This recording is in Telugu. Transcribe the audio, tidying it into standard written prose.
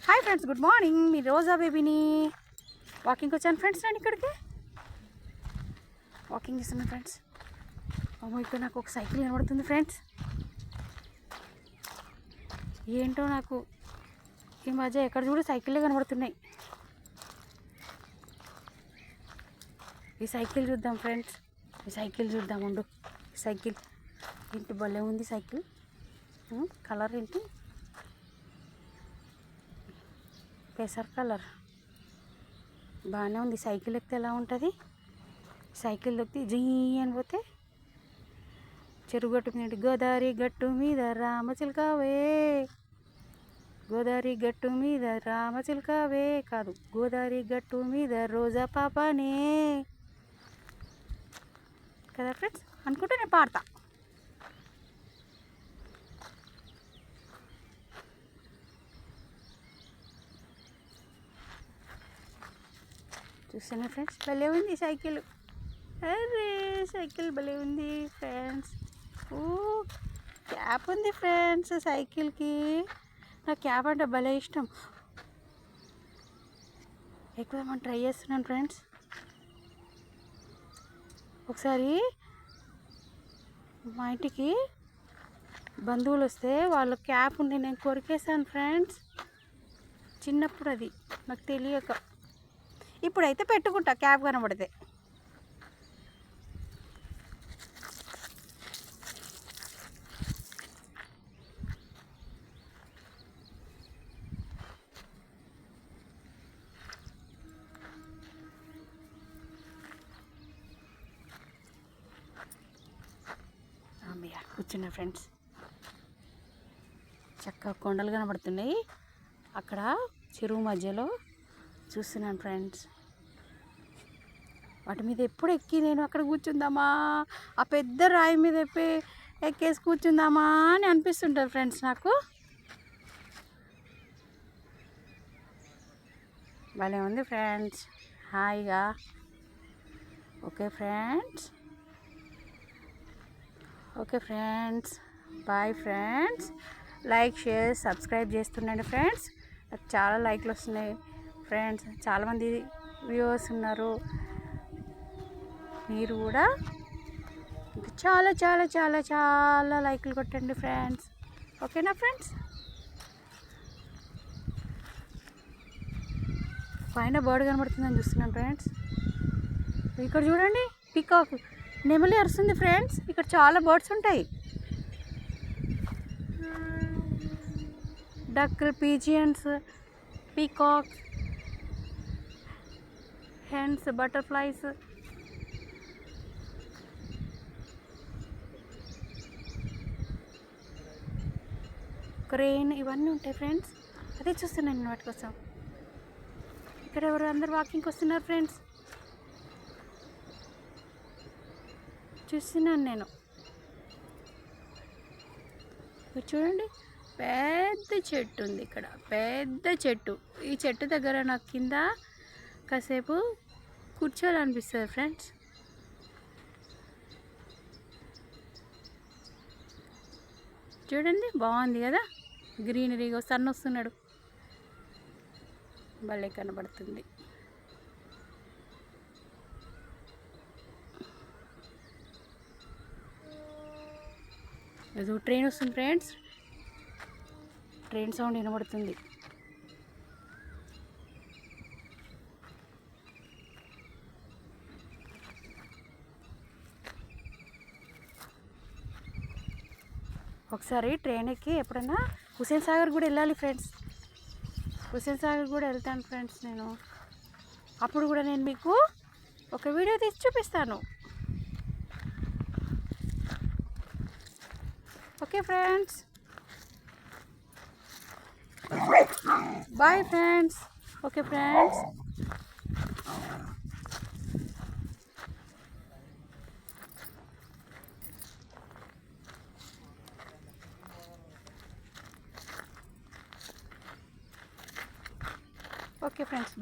Hi friends, good morning. మీ రోజా బేబీని వాకింగ్కి వచ్చాను ఫ్రెండ్స్. నేను ఇక్కడికి వాకింగ్ చేస్తున్నాను ఫ్రెండ్స్. అమ్మో, ఇక్కడ నాకు ఒక సైకిల్ కనబడుతుంది ఫ్రెండ్స్. ఏంటో నాకు ఈ మధ్య ఎక్కడ చూడు సైకిళ్ళే కనబడుతున్నాయి. ఈ సైకిల్ చూద్దాం ఫ్రెండ్స్. ఈ సైకిల్ చూద్దాం ఉండు. ఈ సైకిల్ ఏంటి భలే ఉంది సైకిల్. కలర్ ఏంటి? పెసర్ కలర్. బాగానే ఉంది. సైకిల్ ఎక్కితే ఎలా ఉంటుంది? సైకిల్ దొక్కితే జీ అని పోతే చెరువు గట్టు మీద గోదావరి గట్టు మీద రామచిలకావే, గోదావరి గట్టు మీద రామచిలకావే కాదు, గోదావరి గట్టు మీద రోజా పాపనే కదా ఫ్రెండ్స్ అనుకుంటే నేను పాడతా. చూస్తున్నా ఫ్రెండ్స్, భలే ఉంది సైకిల్. అరే సైకిల్ భలే ఉంది ఫ్రెండ్స్. ఓ క్యాప్ ఉంది ఫ్రెండ్స్ సైకిల్కి. నాకు క్యాప్ అంటే భలే ఇష్టం. ఎక్కుదామని ట్రై చేస్తున్నాను ఫ్రెండ్స్. ఒకసారి మా ఇంటికి బంధువులు వస్తే వాళ్ళ క్యాప్ ఉండి నేను కొరికేసాను ఫ్రెండ్స్. చిన్నప్పుడు అది నాకు తెలియక. ఇప్పుడైతే పెట్టుకుంటా క్యాప్ కనబడితే. అమ్మయ్య కూర్చున్నా ఫ్రెండ్స్. చక్కగా కొండలు కనబడుతున్నాయి. అక్కడ చెరువు మధ్యలో చూస్తున్నాను ఫ్రెండ్స్. వాటి మీద ఎప్పుడు ఎక్కి నేను అక్కడ కూర్చుందామా, ఆ పెద్ద రాయి మీద ఎక్కేసి కూర్చుందామా అని అనిపిస్తుంటుంది ఫ్రెండ్స్ నాకు. భలే ఉంది ఫ్రెండ్స్, హాయిగా. Okay friends, okay friends, bye friends. Like, share, subscribe చేస్తుండండి ఫ్రెండ్స్. నాకు చాలా లైక్లు వస్తున్నాయి ఫ్రెండ్స్. చాలామంది వ్యూవర్స్ ఉన్నారు. మీరు కూడా చాలా చాలా చాలా చాలా లైక్లు కొట్టండి ఫ్రెండ్స్. ఓకేనా ఫ్రెండ్స్? పైన బర్డ్ కనబడుతుందని చూస్తున్నాను ఫ్రెండ్స్. ఇక్కడ చూడండి, పీకాక్ నెమలి అరుస్తుంది ఫ్రెండ్స్. ఇక్కడ చాలా బర్డ్స్ ఉంటాయి. Duck, pigeons, peacocks, hens, butterflies, crane, ఇవన్నీ ఉంటాయి ఫ్రెండ్స్. అదే చూస్తున్నాను నేను వాటి కోసం. ఇక్కడ ఎవరు అందరు వాకింగ్కి వస్తున్నారు ఫ్రెండ్స్. చూస్తున్నాను నేను. చూడండి, పెద్ద చెట్టు ఉంది ఇక్కడ, పెద్ద చెట్టు. ఈ చెట్టు దగ్గర నాకు కింద కాసేపు కూర్చోవాలనిపిస్తుంది ఫ్రెండ్స్. చూడండి, బాగుంది కదా గ్రీనరీగా. సన్ వస్తున్నాడు, భలే కనబడుతుంది. ఏదో ట్రైన్ వస్తుంది ఫ్రెండ్స్. ట్రైన్ సౌండ్ వినబడుతుంది. ఒకసారి ట్రైన్ ఎక్కి ఎప్పుడైనా హుస్సేన్ సాగర్ కూడా వెళ్ళాలి ఫ్రెండ్స్. హుస్సేన్ సాగర్ కూడా వెళ్తాను ఫ్రెండ్స్ నేను. అప్పుడు కూడా నేను మీకు ఒక వీడియో తీసి చూపిస్తాను. Okay friends, bye friends. Okay friends. Okay friends.